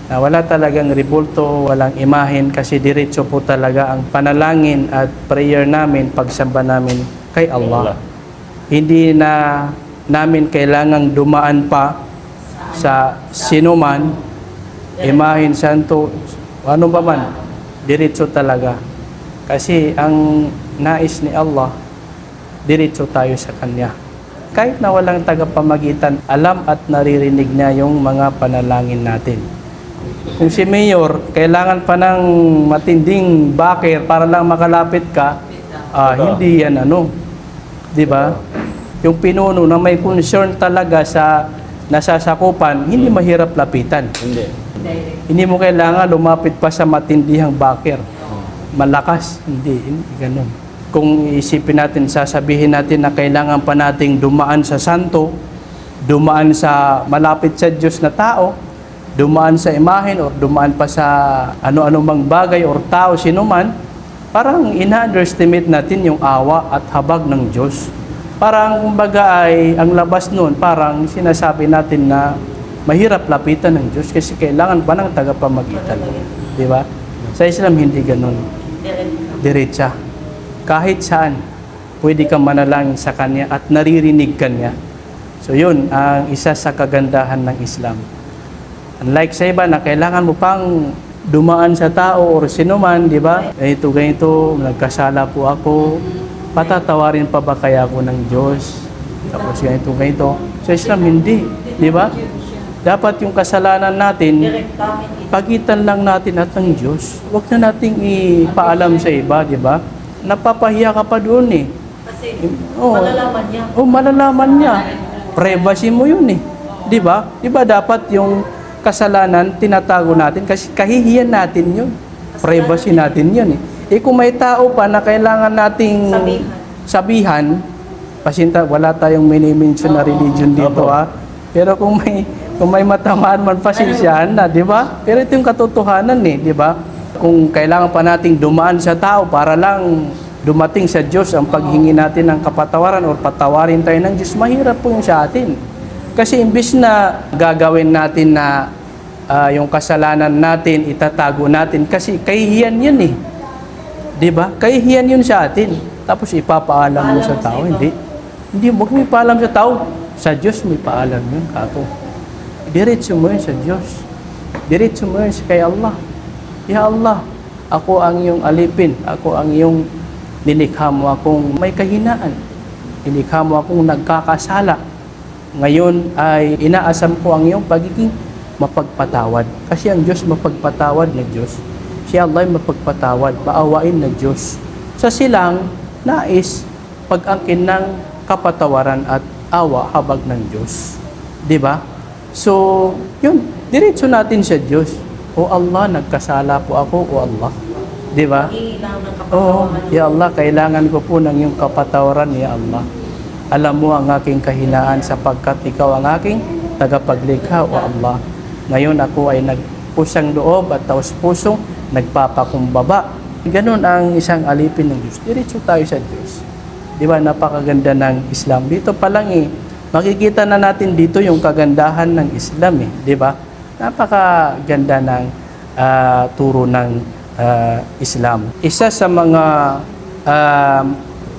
Na wala talagang rebulto, walang imahen kasi diretso po talaga ang panalangin at prayer namin, pagsamba namin kay Allah. Hindi na namin kailangang dumaan pa sa sinuman, imahen, santo, ano ba man, diretso talaga. Kasi ang nais ni Allah, diretso tayo sa Kanya. Kahit na walang tagapamagitan, alam at naririnig niya yung mga panalangin natin. Kung si Mayor, kailangan pa ng matinding backer para lang makalapit ka, hindi yan di ba? Yung pinuno na may concern talaga sa nasasakupan, hindi mahirap lapitan. Hindi mo kailangan lumapit pa sa matindihang backer. Malakas, hindi ganun. Kung isipin natin, sasabihin natin na kailangan pa nating dumaan sa santo, dumaan sa malapit sa Diyos na tao, dumaan sa imahen o dumaan pa sa ano-ano mang bagay o tao, sinuman, parang ina-underestimate natin yung awa at habag ng Diyos. Parang kumbaga ay ang labas nun, parang sinasabi natin na mahirap lapitan ng Diyos kasi kailangan pa ng tagapamagitan. Di ba? Sa Islam hindi ganun. Diretsa. Kahit saan, pwede kang manalangin sa Kanya at naririnig Kanya. So yun, ang isa sa kagandahan ng Islam. Unlike sa iba na kailangan mo pang dumaan sa tao o sinuman, di ba? Ganito, nagkasala po ako, patatawarin pa ba kaya ako ng Diyos? Tapos ganito. Sa Islam, hindi. Di ba? Dapat yung kasalanan natin, pagitan lang natin at ng Diyos. Huwag na nating ipaalam sa iba, di ba? Napapahiya ka pa doon eh. Kasi malalaman niya. Malalaman niya. Privacy mo yun eh. Di ba? Di ba dapat yung kasalanan tinatago natin kasi kahihiyan natin yun. Privacy natin yun eh. Kung may tao pa na kailangan nating sabihan, pasinta, wala tayong mini-mention na religion dito Pero kung may matamaan man, pasensyahan na, di ba? Pero ito yung katotohanan eh, di ba? Kung kailangan pa nating dumaan sa tao para lang dumating sa Diyos ang paghingi natin ng kapatawaran o patawarin tayo ng Diyos, mahirap po yung sa atin. Kasi imbis na gagawin natin na yung kasalanan natin, itatago natin, kasi kahihiyan yun eh. Di ba? Kahihiyan yun sa atin. Tapos ipapaalam mo sa tao, hindi. Hindi, huwag mo ipaalam sa tao. Sa Diyos mo ipaalam yun, kato. Diretso mo yun sa Diyos. Diretso mo yun kay Allah. Ya Allah, ako ang iyong alipin. Ako ang iyong nilikha mo akong may kahinaan. Nilikha mo akong nagkakasala. Ngayon ay inaasam ko ang iyong pagiging mapagpatawad. Kasi ang Diyos mapagpatawad na Diyos. Si Allah ay mapagpatawad, maawain na Diyos. Sa silang nais pag-angkin ng kapatawaran at awa habag ng Diyos. Di ba? So, yun, diretso natin sa Diyos. O Allah, nagkasala po ako, O Allah. Di ba? Ya Allah, kailangan ko po ng iyong kapatawaran, Ya Allah. Alam mo ang aking kahinaan sapagkat ikaw ang aking tagapaglikha, O Allah. Ngayon ako ay nagpusang loob at taos pusong nagpapakumbaba. Ganon ang isang alipin ng Diyos. Diretso tayo sa Diyos. Di ba? Napakaganda ng Islam. Dito pa lang makikita na natin dito yung kagandahan ng Islam di ba? Napakaganda ng turo ng Islam. Isa sa mga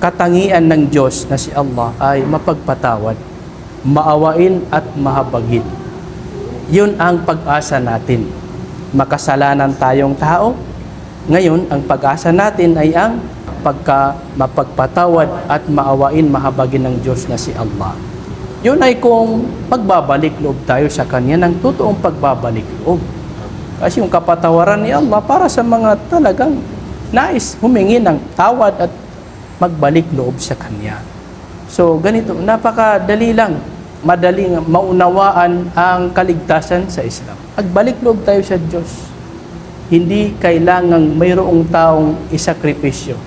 katangian ng Diyos na si Allah ay mapagpatawad, maawain at mahabagin. Yun ang pag-asa natin. Makasalanan tayong tao. Ngayon, ang pag-asa natin ay ang mapagpatawad at maawain, mahabagin ng Diyos na si Allah. Yun ay kung pagbabalik loob tayo sa Kanya ng totoong pagbabalik loob. Kasi yung kapatawaran ni Allah para sa mga talagang nais humingi ng tawad at magbalik loob sa Kanya. So ganito, napakadali lang, madaling maunawaan ang kaligtasan sa Islam. Magbalik loob tayo sa Diyos. Hindi kailangang mayroong taong isakripisyo.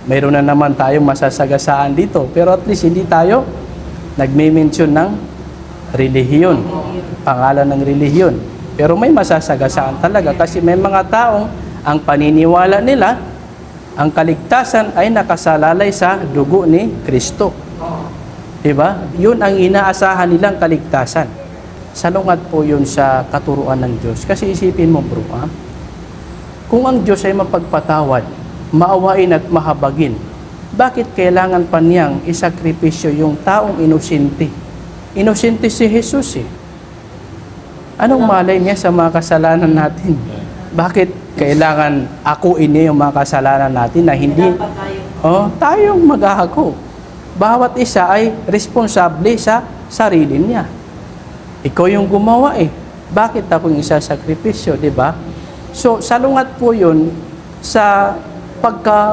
Mayroon na naman tayong masasagasaan dito. Pero at least hindi tayo nagme-mention ng relihiyon, pangalan ng relihiyon. Pero may masasagasaan talaga kasi may mga taong ang paniniwala nila, ang kaligtasan ay nakasalalay sa dugo ni Kristo. Diba? Yun ang inaasahan nilang kaligtasan. salungat po yun sa katuruan ng Diyos. Kasi isipin mo bro, kung ang Diyos ay mapagpatawad, maawain at mahabagin, bakit kailangan pa niyang isakripisyo yung taong inosente? Inosente si Jesus eh. Anong malay niya sa mga kasalanan natin? Bakit kailangan akuin niya yung mga kasalanan natin na hindi... Dapat tayo. Tayong mag-ahako. Bawat isa ay responsable sa sarili niya. Ikaw yung gumawa eh. Bakit ako yung isasakripisyo, di ba? So, salungat po yun sa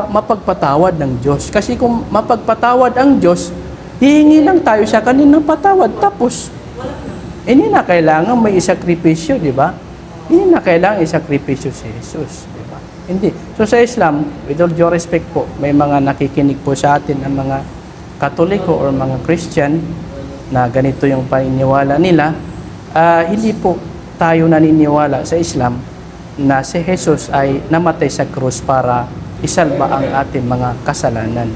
mapagpatawad ng Diyos. Kasi kung mapagpatawad ang Diyos, hihingi lang tayo sa kaninang patawad. Tapos, hindi na kailangan may isakripisyo, di ba? Hindi na kailangan isakripisyo si Jesus, di ba? Hindi. So sa Islam, with all due respect po, may mga nakikinig po sa atin ng mga Katoliko or mga Christian na ganito yung paniniwala nila. Hindi po tayo naniniwala sa Islam na si Jesus ay namatay sa krus para isalba ang ating mga kasalanan.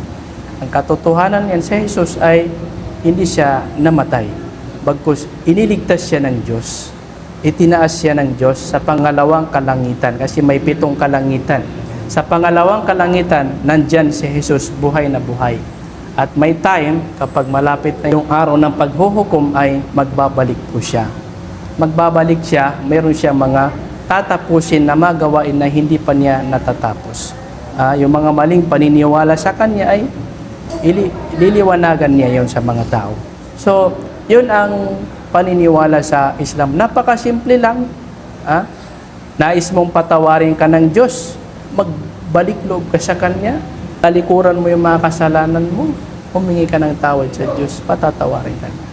Ang katotohanan yan, si Jesus ay hindi siya namatay. Bagkus iniligtas siya ng Diyos. Itinaas siya ng Diyos sa pangalawang kalangitan kasi may 7 kalangitan. Sa pangalawang kalangitan, nandyan si Jesus buhay na buhay. At may time, kapag malapit na yung araw ng paghuhukom ay magbabalik po siya. Magbabalik siya, meron siya mga tatapusin na magawain na hindi pa niya natatapos. Yung mga maling paniniwala sa kanya ay liliwanagan niya yon sa mga tao. So, yun ang paniniwala sa Islam. Napakasimple lang. Nais mong patawarin ka ng Diyos, magbalik loob ka sa Kanya, talikuran mo yung mga kasalanan mo, humingi ka ng tawad sa Diyos, patatawarin ka na.